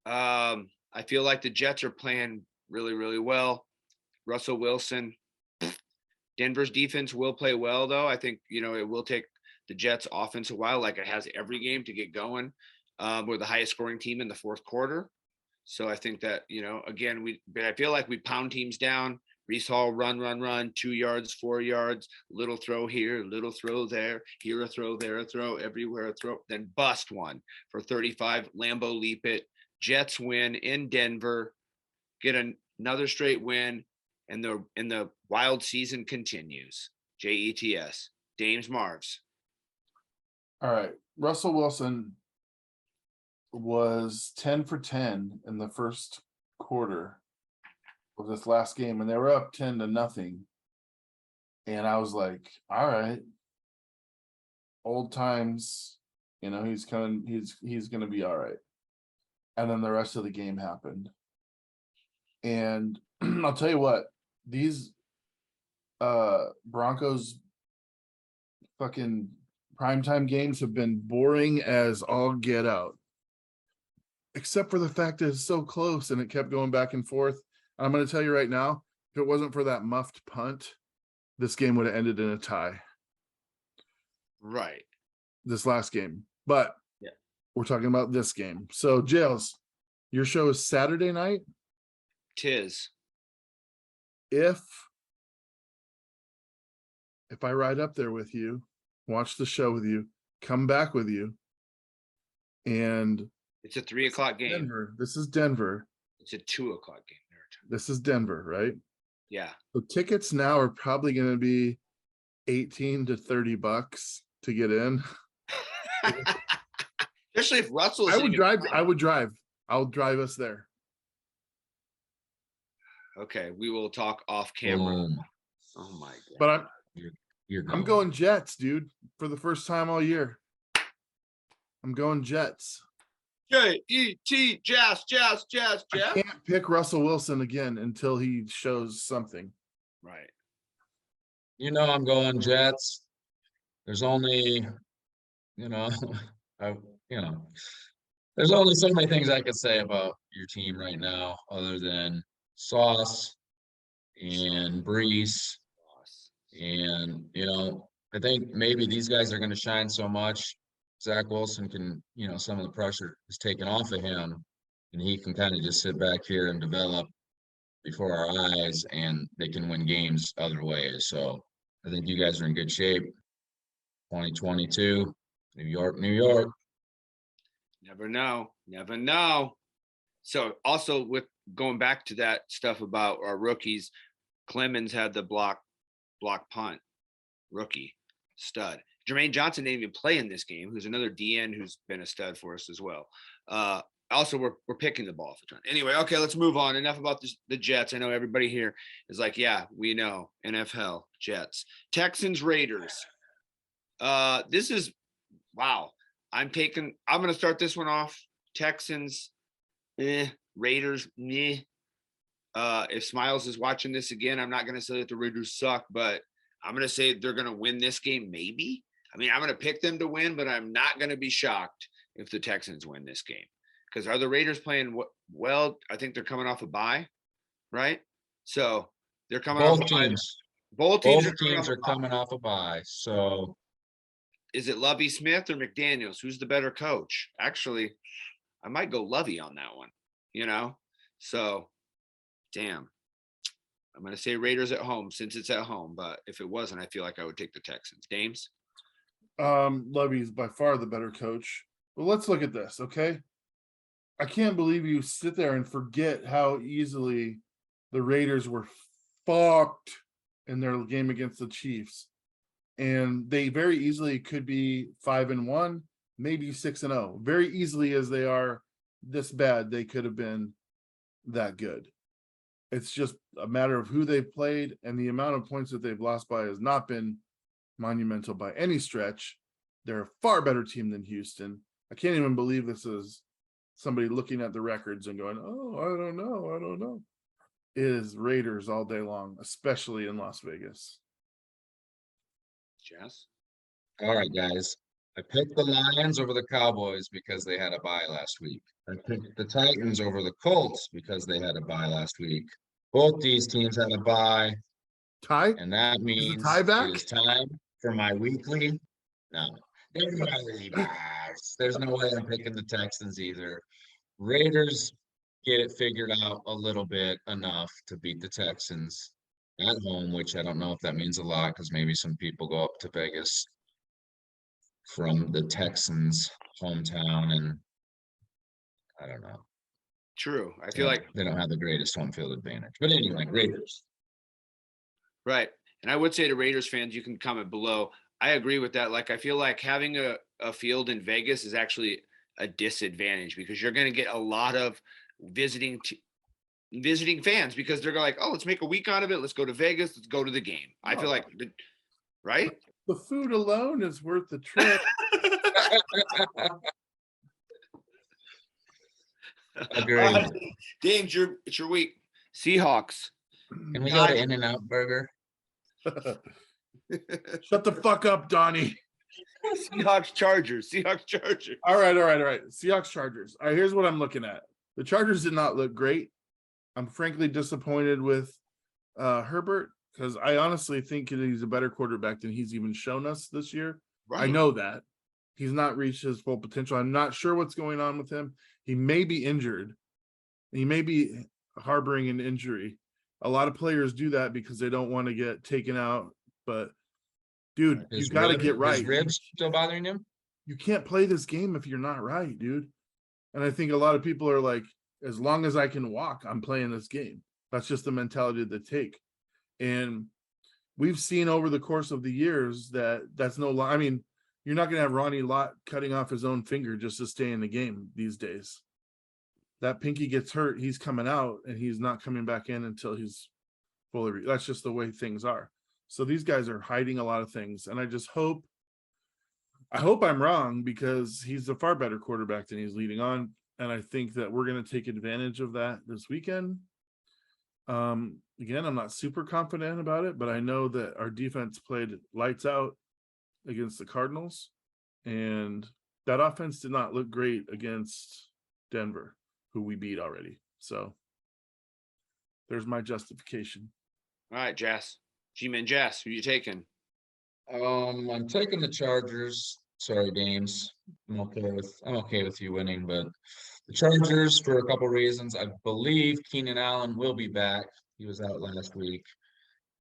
I feel like the Jets are playing really, really well. Russell Wilson, Denver's defense will play well, though. I think, it will take the Jets offense a while, like it has every game, to get going. We're the highest scoring team in the fourth quarter. So I think that, again, I feel like we pound teams down. Breece Hall, run, 2 yards, 4 yards, little throw here, little throw there, here a throw, there a throw, everywhere a throw, then bust one for 35. Lambeau leap it. Jets win in Denver, get another straight win, and the wild season continues. JETS. Dames Marvs. All right. Russell Wilson was 10 for 10 in the first quarter of this last game, and they were up 10-0. And I was like, all right, old times, he's gonna be all right. And then the rest of the game happened. And I'll tell you what, these Broncos fucking primetime games have been boring as all get out. Except for the fact that it's so close and it kept going back and forth. I'm going to tell you right now, if it wasn't for that muffed punt, this game would have ended in a tie. Right. This last game. But yeah, we're talking about this game. So, Jails, your show is Saturday night? Tis. If I ride up there with you, watch the show with you, come back with you, and it's a 3 o'clock game. Denver. This is Denver. It's a 2 o'clock game. This is Denver, right? Yeah. So tickets now are probably going to be $18 to $30 to get in. Especially if Russell's. I would drive. I'll drive us there. Okay, we will talk off camera. Oh my god! But You're I'm going Jets, dude, for the first time all year. I'm going Jets. J-E-T, Jas. I can't pick Russell Wilson again until he shows something. Right. I'm going Jets. There's only, there's only so many things I could say about your team right now, other than Sauce and Breece. And, I think maybe these guys are going to shine so much. Zach Wilson can, some of the pressure is taken off of him, and he can kind of just sit back here and develop before our eyes, and they can win games other ways. So I think you guys are in good shape. 2022, New York. Never know. So also, with going back to that stuff about our rookies, Clemens had the block punt, rookie stud. Jermaine Johnson didn't even play in this game, who's another DN who's been a stud for us as well. Also, we're picking the ball for time. Anyway, okay, let's move on. Enough about the Jets. I know everybody here is like, yeah, we know. NFHell, Jets. Texans, Raiders. This is, wow. I'm going to start this one off. Texans, Raiders, meh. If Smiles is watching this again, I'm not going to say that the Raiders suck, but I'm going to say they're going to win this game, maybe. I mean, I'm going to pick them to win, but I'm not going to be shocked if the Texans win this game. Because are the Raiders playing well? I think they're coming off a bye, right? So they're coming off a bye. Both teams are coming off a bye. So is it Lovie Smith or McDaniels? Who's the better coach? Actually, I might go Lovie on that one, So, damn. I'm going to say Raiders at home since it's at home. But if it wasn't, I feel like I would take the Texans. Dames? Lovey's by far the better coach. Well, let's look at this, okay? I can't believe you sit there and forget how easily the Raiders were fucked in their game against the Chiefs. And they very easily could be 5-1, maybe 6-0. Very easily, as they are this bad, they could have been that good. It's just a matter of who they've played, and the amount of points that they've lost by has not been monumental by any stretch. They're a far better team than Houston. I can't even believe this is somebody looking at the records and going, oh, I don't know. It is Raiders all day long, especially in Las Vegas. Jas? All right, guys. I picked the Lions over the Cowboys because they had a bye last week. I picked the Titans over the Colts because they had a bye last week. Both these teams had a bye. Tie? And that means tie back? it is time for my weekly. No, there's no way I'm picking the Texans either. Raiders get it figured out a little bit enough to beat the Texans at home, which I don't know if that means a lot because maybe some people go up to Vegas from the Texans' hometown, and I don't know. True. I feel like they don't have the greatest home field advantage. But anyway, Raiders. right. And I would say to Raiders fans, you can comment below. I agree with that. Like, I feel like having a field in Vegas is actually a disadvantage because you're going to get a lot of visiting fans because they're like, oh, let's make a week out of it. Let's go to Vegas. Let's go to the game. I feel like, right? The food alone is worth the trip. Agreed. James, it's your week. Seahawks. Can we go to In-N-Out Burger? Shut the fuck up, Donnie. Seahawks Chargers. All right. Seahawks Chargers. All right, here's what I'm looking at. The Chargers did not look great. I'm frankly disappointed with Herbert because I honestly think that he's a better quarterback than he's even shown us this year. Right. I know that. He's not reached his full potential. I'm not sure what's going on with him. He may be injured. He may be harboring an injury. A lot of players do that because they don't want to get taken out. But, dude, you got to get right. His ribs still bothering him? You can't play this game if you're not right, dude. And I think a lot of people are like, as long as I can walk, I'm playing this game. That's just the mentality they take. And we've seen over the course of the years that's no lie. I mean, you're not going to have Ronnie Lott cutting off his own finger just to stay in the game these days. That pinky gets hurt, he's coming out, and he's not coming back in until he's fully. That's just the way things are. So these guys are hiding a lot of things, and I hope I'm wrong because he's a far better quarterback than he's leading on, and I think that we're going to take advantage of that this weekend. Again, I'm not super confident about it, but I know that our defense played lights out against the Cardinals, and that offense did not look great against Denver, who we beat already. So there's my justification. All right, Jas. G-Man Jas, who you taking? I'm taking the Chargers. Sorry, Dames. I'm okay with you winning, but the Chargers for a couple reasons. I believe Keenan Allen will be back. He was out last week,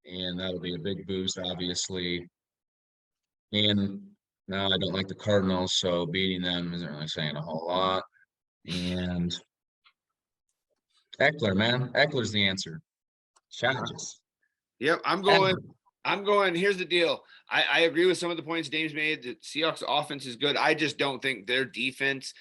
and that'll be a big boost, obviously. And now I don't like the Cardinals, so beating them isn't really saying a whole lot. And Eckler, man. Eckler's the answer. Challenges. Yep, I'm going. Here's the deal. I agree with some of the points Dames made. The Seahawks offense is good. I just don't think their defense.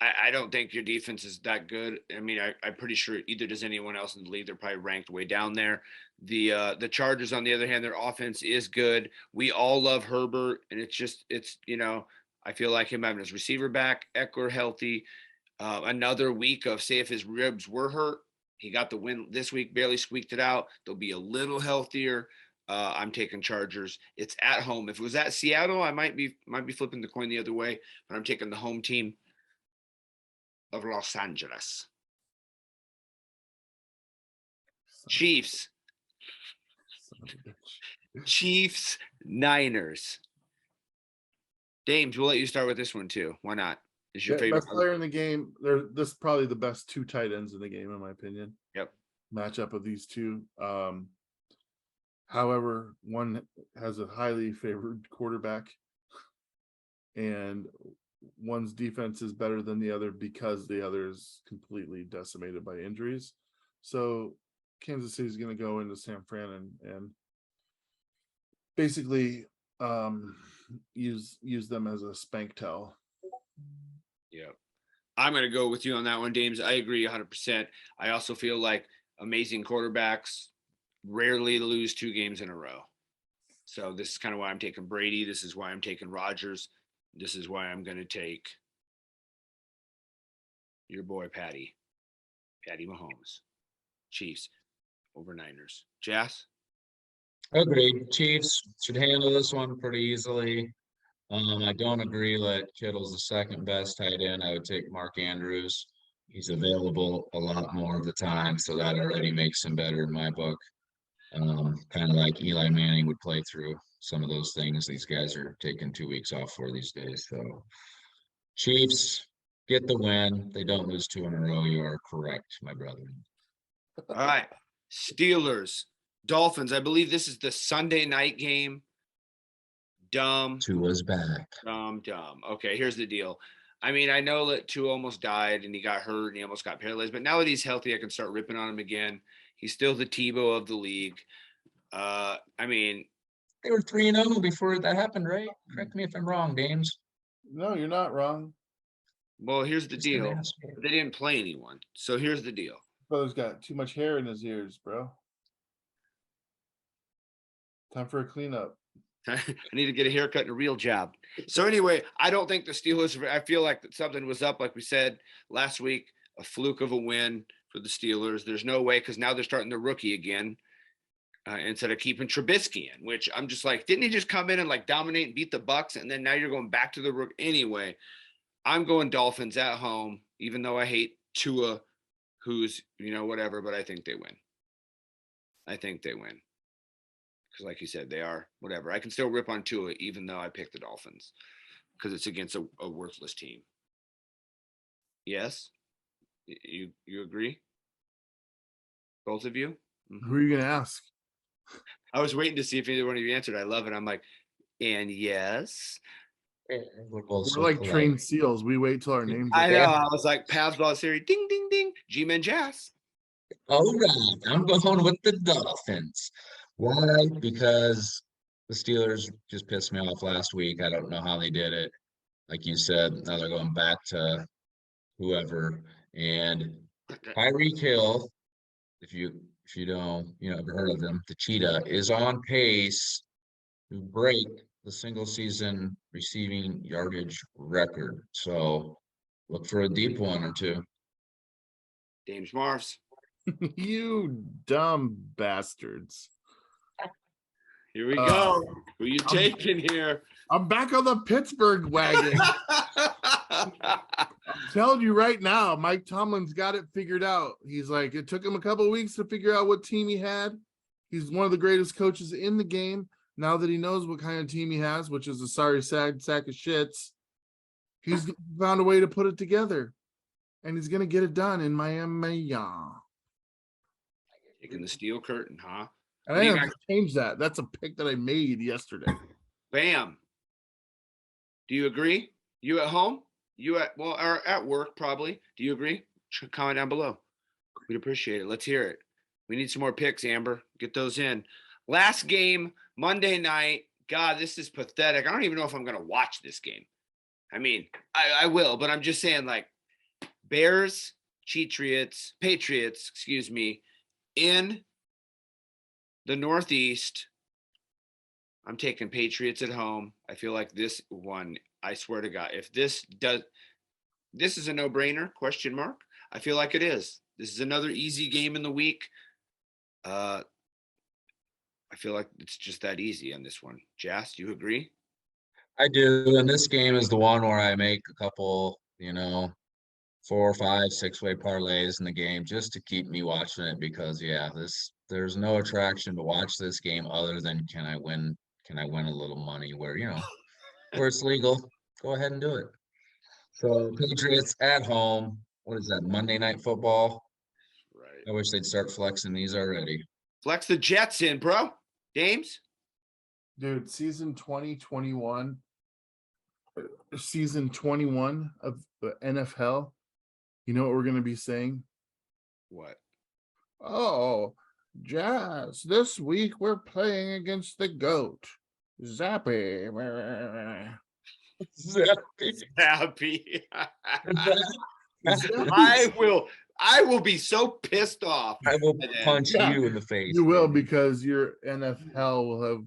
I don't think your defense is that good. I mean, I'm pretty sure either does anyone else in the league. They're probably ranked way down there. The Chargers, on the other hand, their offense is good. We all love Herbert, and it's I feel like him having his receiver back, Eckler healthy, another week of say if his ribs were hurt. He got the win this week, barely squeaked it out. They'll be a little healthier. I'm taking Chargers. It's at home. If it was at Seattle, I might be flipping the coin the other way, but I'm taking the home team of Los Angeles. Chiefs. Chiefs, Niners. Dames, we'll let you start with this one too. Why not? Is your favorite best player in the game? This is probably the best two tight ends in the game, in my opinion. Yep. Matchup of these two. However, one has a highly favored quarterback, and one's defense is better than the other because the other is completely decimated by injuries. So Kansas City is going to go into San Fran and basically use them as a spank towel. Yeah. I'm going to go with you on that one, Dames. I agree 100%. I also feel like amazing quarterbacks rarely lose 2 games in a row. So this is kind of why I'm taking Brady. This is why I'm taking Rodgers. This is why I'm going to take your boy Patty Mahomes. Chiefs over Niners. Jas? Agreed. Chiefs should handle this one pretty easily. I don't agree that Kittle's the second best tight end. I would take Mark Andrews. He's available a lot more of the time, so that already makes him better in my book. Kind of like Eli Manning would play through some of those things these guys are taking 2 weeks off for these days. So Chiefs get the win. They don't lose 2 in a row. You are correct, my brother. All right. Steelers, Dolphins. I believe this is the Sunday night game. Dumb. Tua's back. Dumb. Okay, here's the deal. I mean, I know that Tua almost died and he got hurt and he almost got paralyzed, but now that he's healthy, I can start ripping on him again. He's still the Tebow of the league. I mean, They were 3-0 before that happened, right? Correct me if I'm wrong, Dames. No, you're not wrong. well, here's the Just an deal. asshole. They didn't play anyone. So here's the deal. Brother's got too much hair in his ears, bro. Time for a cleanup. I need to get a haircut and a real job. So anyway, I don't think the Steelers, I feel like that something was up, like we said last week, a fluke of a win for the Steelers. There's no way, because now they're starting the rookie again instead of keeping Trubisky in, which I'm just like, didn't he just come in and like dominate and beat the Bucks? And then now you're going back to the rookie. Anyway, I'm going Dolphins at home, even though I hate Tua, who's, whatever, but I think they win. Because like you said, they are whatever. I can still rip on Tua even though I picked the Dolphins because it's against a worthless team. Yes? You agree? Both of you? Who are you gonna ask? I was waiting to see if either one of you answered. I love it. I'm like, and yes. We're We're like trained seals. We wait till our names. I know. I was like, Pabs Ball Series, ding, ding, ding. Dames and Jas. All right, I'm going with the Dolphins. Why? Because the Steelers just pissed me off last week. I don't know how they did it. Like you said, now they're going back to whoever. And Tyreek Hill, if you don't, ever heard of him, the Cheetah is on pace to break the single season receiving yardage record. So look for a deep one or two. Dames Marvs. You dumb bastards. Here we go. Who you taking here? I'm back on the Pittsburgh wagon. I'm telling you right now, Mike Tomlin's got it figured out. He's like, it took him a couple of weeks to figure out what team he had. He's one of the greatest coaches in the game. Now that he knows what kind of team he has, which is a sorry sack of shits, he's found a way to put it together. And he's going to get it done in Miami. Taking the steel curtain, huh? And I have to change that. That's a pick that I made yesterday. Bam. Do you agree? You at home? You or at work probably. Do you agree? Comment down below. We'd appreciate it. Let's hear it. We need some more picks, Amber. Get those in. Last game, Monday night. God, this is pathetic. I don't even know if I'm going to watch this game. I mean, I will, but I'm just saying, like, Bears, Patriots, in the Northeast. I'm taking Patriots at home. I feel like this one, I swear to God, if this is a no-brainer, question mark. I feel like it is. This is another easy game in the week. I feel like it's just that easy on this one. Jas, do you agree? I do. And this game is the one where I make a couple, 4, 5, 6-way parlays in the game just to keep me watching it because there's no attraction to watch this game other than can I win a little money where it's legal. Go ahead and do it. So Patriots at home. What is that? Monday Night Football. Right. I wish they'd start flexing these already. Flex the Jets in, bro. Dames? Dude, season 21 of the NFHell. You know what we're going to be saying? What? Oh, Jas, this week we're playing against the GOAT. Zappy. Happy. Zappy. I will be so pissed off. I will punch Yeah, you in the face. You will, because your NFHell will have.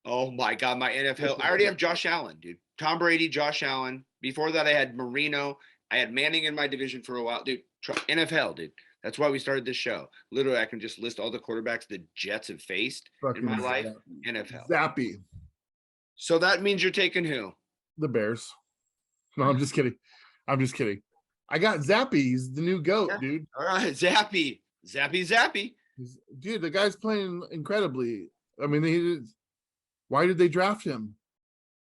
Oh my God, my NFL. I already have Josh Allen, dude. Tom Brady, Josh Allen. Before that, I had Marino. I had Manning in my division for a while, dude. NFL, dude. That's why we started this show. Literally, I can just list all the quarterbacks the Jets have faced in my life. NFL. Zappy. So that means you're taking who? The Bears. No, I'm just kidding. I got Zappy. He's the new GOAT, dude. All right, Zappy. Dude, the guy's playing incredibly. I mean, why did they draft him?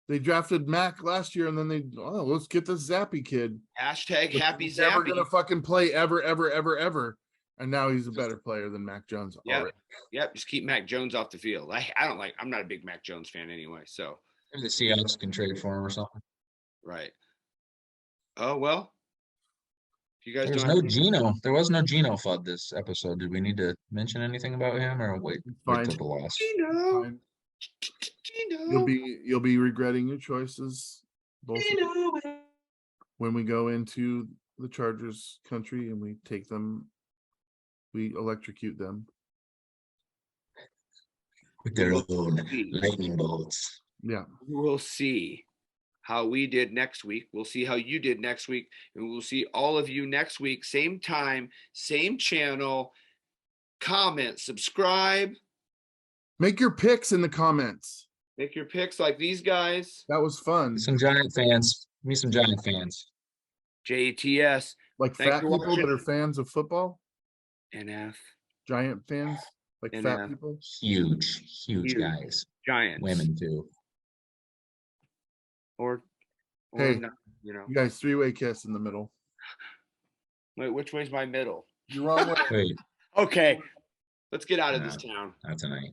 They drafted Mac last year, and then let's get this Zappy kid. Hashtag happy He's never Zappy. gonna fucking play ever. And now he's a better player than Mac Jones already. Yep. Just keep Mac Jones off the field. I'm not a big Mac Jones fan anyway. So Maybe the Seahawks can trade for him or something. right. Oh well. If you guys There was don't no have- Geno. There was no Geno FUD this episode. Did we need to mention anything about him or wait Fine. till the loss? Gino. Fine. Gino. You'll be regretting your choices both when we go into the Chargers country and we take them, we electrocute them. With their own lightning bolts. Yeah. We'll see how we did next week. We'll see how you did next week. And we'll see all of you next week. Same time, same channel. Comment, subscribe. Make your picks in the comments. Make your picks like these guys. That was fun. Some Giant fans. Give me some Giant fans. JTS. Like Thanks fat for people watching. that are fans of football. NF. Giant fans. Like And, fat people. Huge Huge. guys. Giants. Women too. Or Hey. not, you know. You guys, three-way kiss in the middle. Wait, which way's my middle? You're wrong way. Wait, Okay. Let's get out of this Yeah. town. not tonight.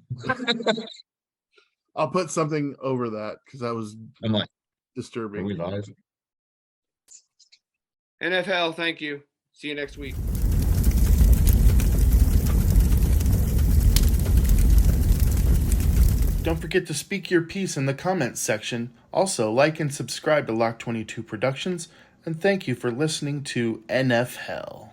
I'll put something over that because that was I'm like, are disturbing. we live? NFHell, thank you. See you next week. Don't forget to speak your piece in the comments section. Also, like and subscribe to Lock 22 Productions, and thank you for listening to NFHell.